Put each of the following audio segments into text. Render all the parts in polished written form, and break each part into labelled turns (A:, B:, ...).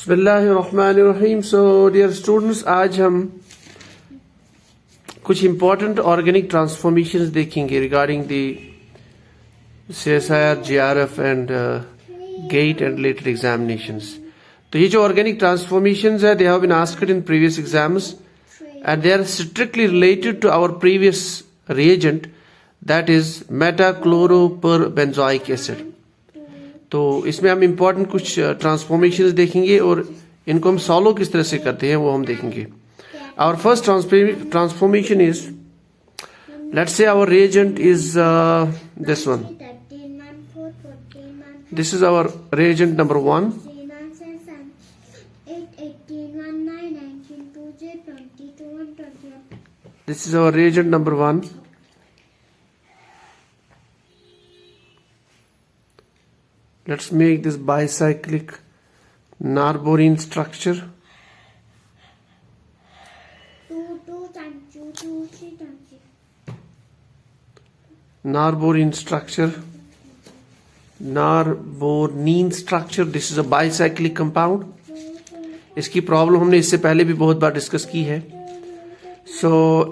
A: बिस्मिल्लाहिर्रहमानिर्रहीम। So dear students, आज हम कुछ इंपॉर्टेंट ऑर्गेनिक ट्रांसफॉर्मेशंस देखेंगे regarding the CSIR, GRF and GATE and related examinations. तो ये जो ऑर्गेनिक ट्रांसफॉर्मेशंस है, they have been asked in previous exams and they are strictly related to our previous reagent, that is metachloroperbenzoic acid। तो इसमें हम important कुछ transformations देखेंगे और इनको हम सॉल्व किस तरह से करते हैं वो हम देखेंगे। Our first transformation is, let's say our reagent is this one. This is our reagent number 1. This is our reagent number 1. Let's make this bicyclic narborine structure. Narborine structure. Narborine structure. This is a bicyclic compound. इसकी problem हमने इससे पहले भी बहुत बार discuss की है। So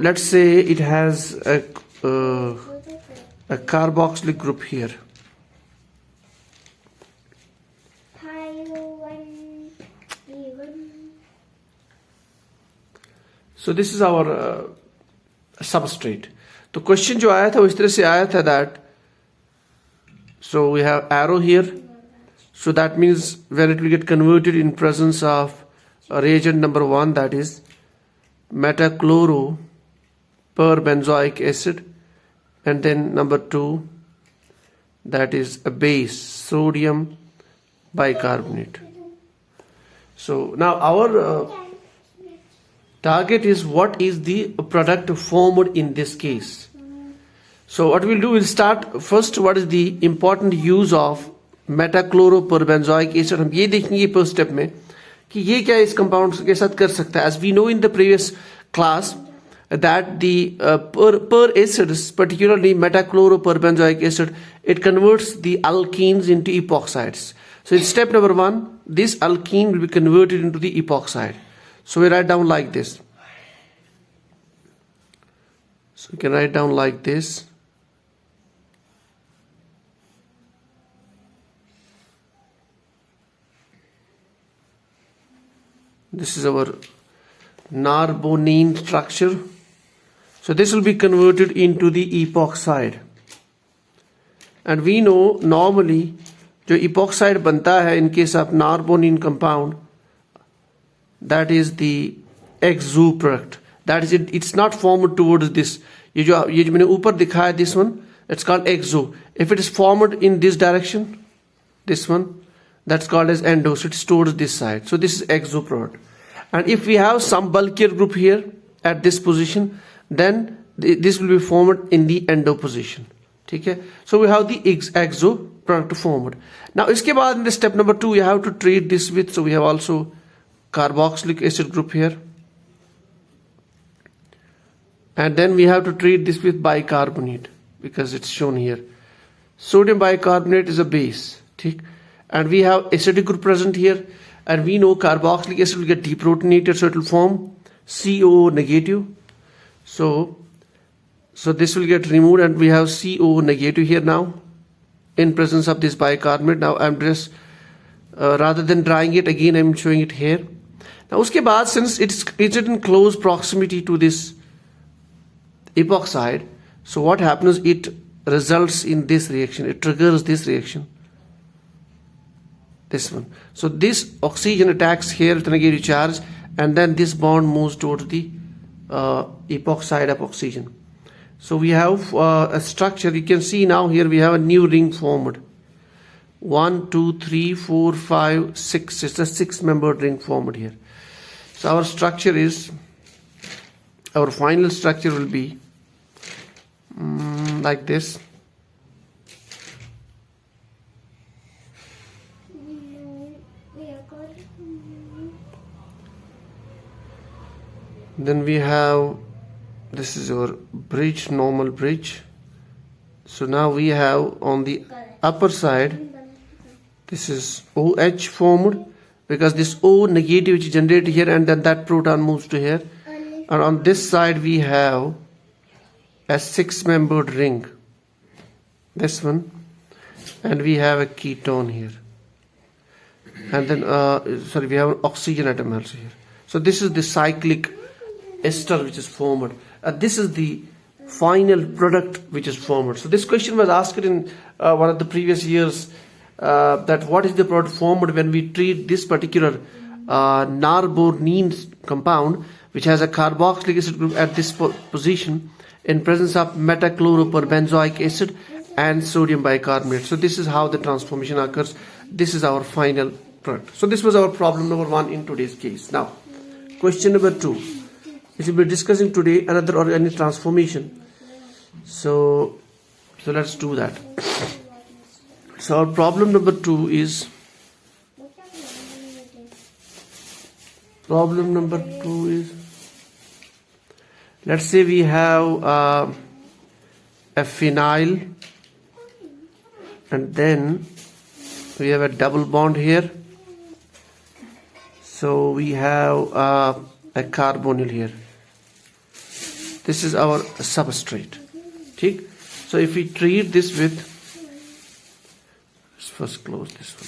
A: let's say it has a carboxylic group here. So this is our substrate. तो question जो आया था वो इस तरह से आया था that, so we have arrow here, so that means when it will get converted in presence of a reagent number 1, that is metachloroperbenzoic acid, and then number 2, that is a base, sodium bicarbonate. So now our target is what is the product formed in this case. So what we'll do, we'll start first what is the important use of metachloroperbenzoic acid. हम ये देखेंगे first step में कि ये क्या इस compound के साथ कर सकता है। As we know in the previous class that the per acids, particularly metachloroperbenzoic acid, it converts the alkenes into epoxides. So in step number 1, this alkene will be converted into the epoxide. So we write down like this. So we can write down like this. This is our narbonene structure. So this will be converted into the epoxide. And we know normally जो epoxide बनता है in case of narbonene compound, that is the exo product. That is it. It's not formed towards this. ये जो मैंने ऊपर दिखाया, this one, it's called exo. If it is formed in this direction, this one, that's called as endo. So it's towards this side. So this is exo product. And if we have some bulkier group here at this position, then this will be formed in the endo position. ठीक है? So we have the exo product formed. Now इसके बाद in the step number 2, you have to treat this with, so we have also carboxylic acid group here, and then we have to treat this with bicarbonate because it's shown here. Sodium bicarbonate is a base, ठीक? And we have acidic group present here, and we know carboxylic acid will get deprotonated, so it will form COO negative. So this will get removed, and we have COO negative here now in presence of this bicarbonate. Now I'm just rather than drawing it again, I'm showing it here. Now उसके बाद, since it's in close proximity to this epoxide, so what happens, it results in this reaction, it triggers this reaction, this one. So this oxygen attacks here with a negative charge, and then this bond moves towards the epoxide of oxygen. So we have a structure. You can see now here we have a new ring formed. 1, 2, 3, 4, 5, 6. It's a 6-membered ring formed here. So our structure is, our final structure will be like this. Then we have, this is our bridge, normal bridge. So now we have on the upper side, this is OH formed, because this O negative which is generated here, and then that proton moves to here. And on this side we have a 6-membered ring, this one, and we have a ketone here, and then we have an oxygen atom also here. So this is the cyclic ester which is formed. This is the final product which is formed. So this question was asked in one of the previous years, that what is the product formed when we treat this particular narbornine compound, which has a carboxylic acid group at this position in presence of metachloroperbenzoic acid and sodium bicarbonate. So this is how the transformation occurs. This is our final product. So this was our problem number 1 in today's case. Now, question number 2. We will be discussing today another organic transformation. So let's do that. So our problem number 2 is, let's say we have a phenyl, and then we have a double bond here. So we have a carbonyl here. This is our substrate. Okay? So if we treat this with, let's first close this one.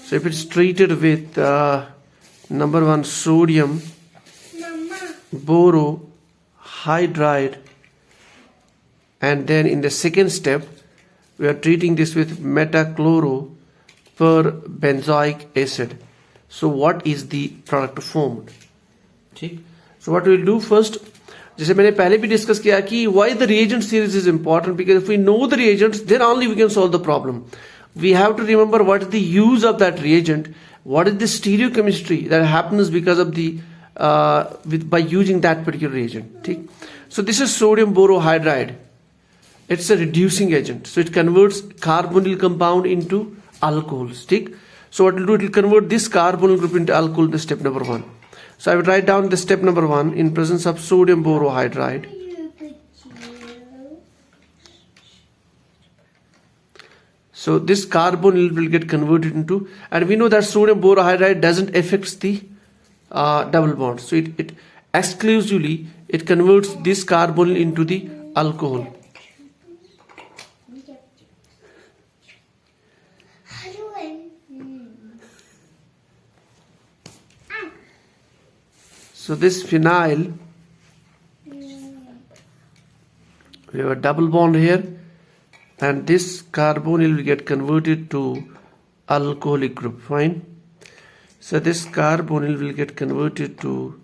A: So if it's treated with number 1 sodium borohydride, and then in the second step we are treating this with metachloroperbenzoic acid. So what is the product formed? ठीक. So what we will do first, जैसे मैंने पहले भी discuss किया कि why the reagent series is important, because if we know the reagents, then only we can solve the problem. We have to remember what is the use of that reagent, what is the stereochemistry that happens because of the by using that particular reagent. ठीक. So this is sodium borohydride. It's a reducing agent, so it converts carbonyl compound into alcohols. ठीक. So what it will do, it will convert this carbonyl group into alcohol, the step number 1. So I would write down the step number 1 in presence of sodium borohydride. So this carbonyl will get converted into, and we know that sodium borohydride doesn't affect the double bond. So it exclusively it converts this carbonyl into the alcohol. So this phenyl, we have a double bond here, and this carbonyl will get converted to alcoholic group. Fine. So this carbonyl will get converted to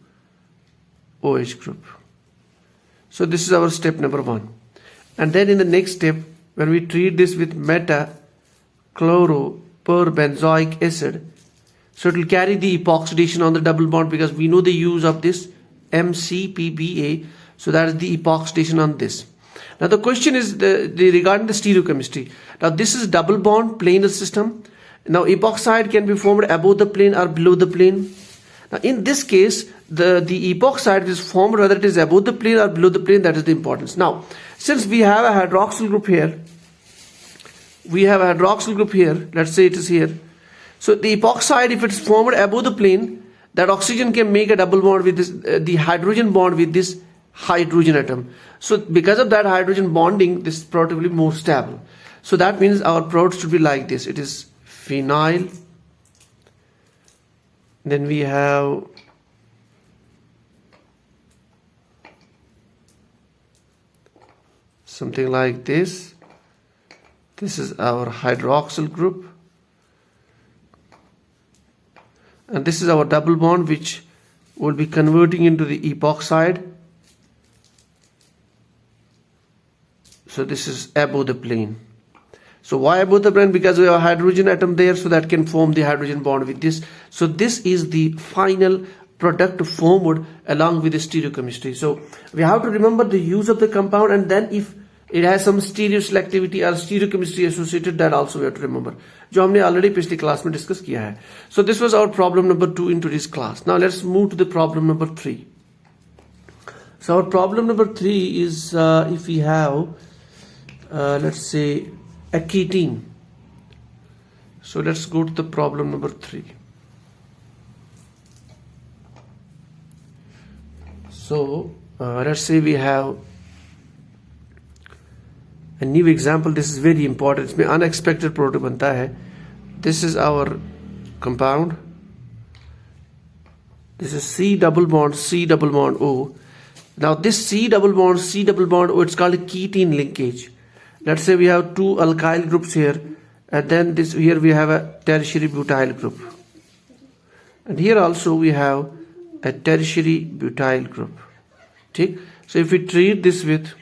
A: OH group. So this is our step number 1. And then in the next step, when we treat this with metachloroperbenzoic acid, so it will carry the epoxidation on the double bond, because we know the use of this MCPBA. So that is the epoxidation on this. Now the question is regarding the stereochemistry. Now this is double bond planar system. Now epoxide can be formed above the plane or below the plane. Now in this case, the epoxide is formed whether it is above the plane or below the plane. That is the importance. Now since we have a hydroxyl group here, let's say it is here. So the epoxide, if it's formed above the plane, that oxygen can make a double bond with this, the hydrogen bond with this hydrogen atom. So because of that hydrogen bonding, this product will be more stable. So that means our product should be like this. It is phenyl. Then we have something like this. This is our hydroxyl group. And this is our double bond, which will be converting into the epoxide. So this is above the plane. So why above the plane? Because we have a hydrogen atom there, so that can form the hydrogen bond with this. So this is the final product formed along with the stereochemistry. So we have to remember the use of the compound, and then if it has some stereoselectivity or stereochemistry associated, that also we have to remember, जो हमने already पिछली class में discuss किया है. So this was our problem number 2 in today's class. Now let's move to the problem number 3. So our problem number 3 is if we have let's say a ketene. So let's go to the problem number 3. So let's say we have a new example. This is very important. इसमें unexpected product बनता है. This is our compound. This is C double bond O. Now this C double bond O, it's called a ketene linkage. Let's say we have two alkyl groups here, and then this here we have a tertiary butyl group, and here also we have a tertiary butyl group. Okay? So if we treat this with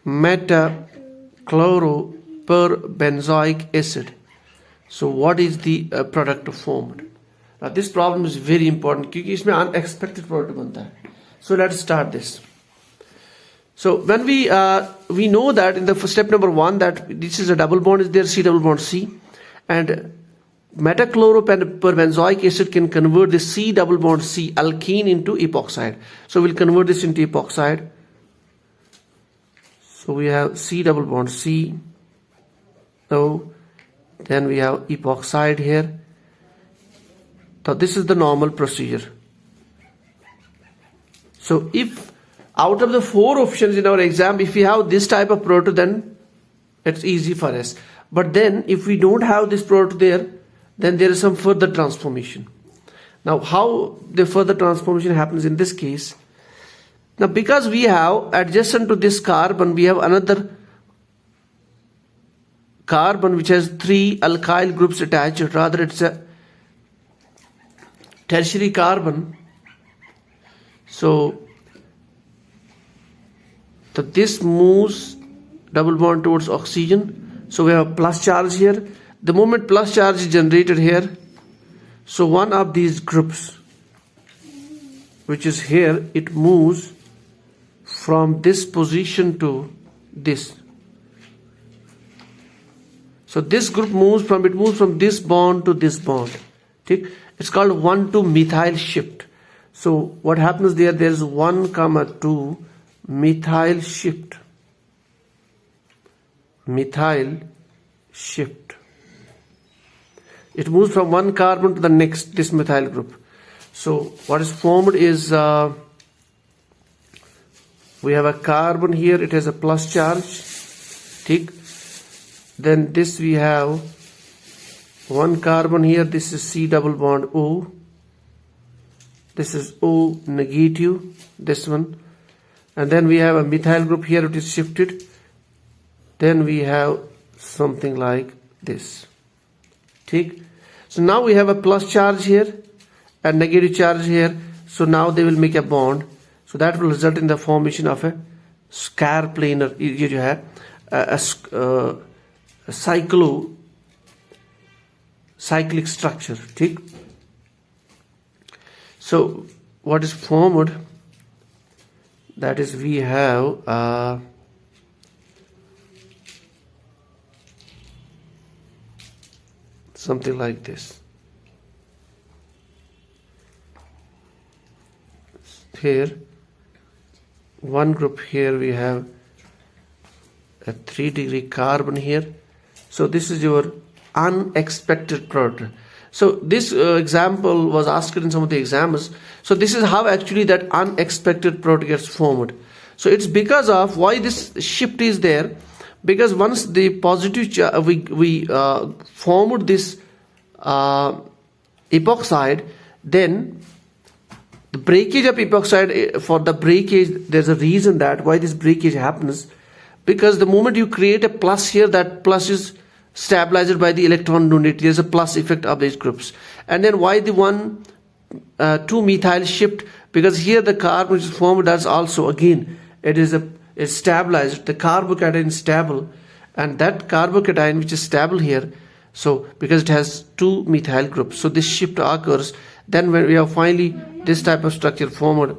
A: metachloroperbenzoic acid, so what is the product formed? Now this problem is very important क्योंकि इसमें unexpected product बनता है. So let's start this. So when we know that in the step number 1 that this is a double bond is there, C double bond C, and metachloroperbenzoic acid can convert this C double bond C alkene into epoxide. So we'll convert this into epoxide. So we have C double bond C O, then we have epoxide here. So this is the normal procedure. So if out of the 4 options in our exam, if we have this type of product, then it's easy for us. But then if we don't have this product there, then there is some further transformation. Now how the further transformation happens in this case? Now because we have adjacent to this carbon, we have another carbon which has 3 alkyl groups attached, rather it's a tertiary carbon. So this moves double bond towards oxygen. So we have plus charge here. The moment plus charge is generated here, so one of these groups, which is here, it moves from this position to this. So this group moves from this bond to this bond. Okay? It's called 1,2 methyl shift. So what happens there? There is 1,2 methyl shift. Methyl shift. It moves from one carbon to the next, this methyl group. So what is formed is we have a carbon here, it has a plus charge. Tick. Then this we have one carbon here, this is C double bond O. This is O negative, this one. And then we have a methyl group here, it is shifted. Then we have something like this. Tick. So now we have a plus charge here and negative charge here. So now they will make a bond. So that will result in the formation of a scar planar. ये जो है a cyclic structure. ठीक. So what is formed? That is, we have something like this. Here, one group here, we have a 3-degree carbon here. So this is your unexpected product. So this example was asked in some of the exams. So this is how actually that unexpected product gets formed. So it's because of why this shift is there. Because once the positive we formed this epoxide, then the breakage of epoxide, for the breakage, there's a reason that why this breakage happens. Because the moment you create a plus here, that plus is stabilized by the electron donate. There's a plus effect of these groups. And then why the 1,2 methyl shift? Because here the carbon which is formed, that's also again it's stabilized. The carbocation is stable, and that carbocation which is stable here, so because it has 2 methyl groups, so this shift occurs. Then when we have finally this type of structure formed,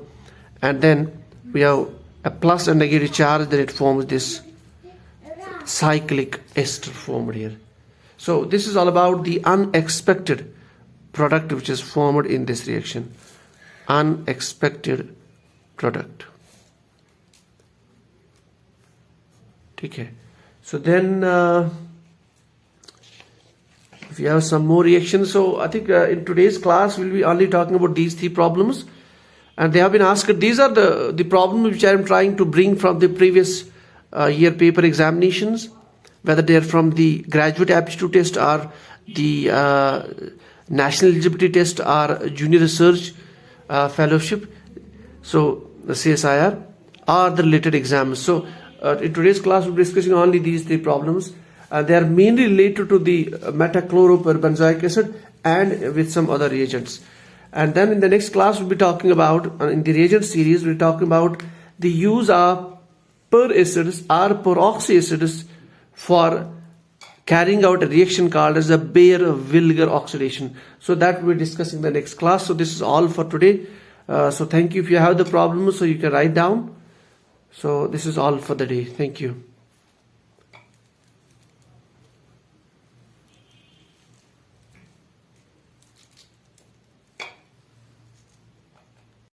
A: and then we have a plus and negative charge, then it forms this cyclic ester formed here. So this is all about the unexpected product which is formed in this reaction. Unexpected product. Okay. So then If you have some more reactions, so I think in today's class we'll be only talking about these three problems, and they have been asked. These are the problems which I am trying to bring from the previous year paper examinations, whether they are from the graduate aptitude test or the national eligibility test or junior research fellowship, so the CSIR, or the related exams. So in today's class we'll be discussing only these three problems. They are mainly related to the metachloroperbenzoic acid and with some other reagents. And then in the next class we'll be talking about, in the reagent series, we'll be talking about the use of peracids or peroxy acids for carrying out a reaction called as a Baeyer-Wilger oxidation. So that we'll be discussing in the next class. So this is all for today. So thank you. If you have the problem, so you can write down. So this is all for the day. Thank you.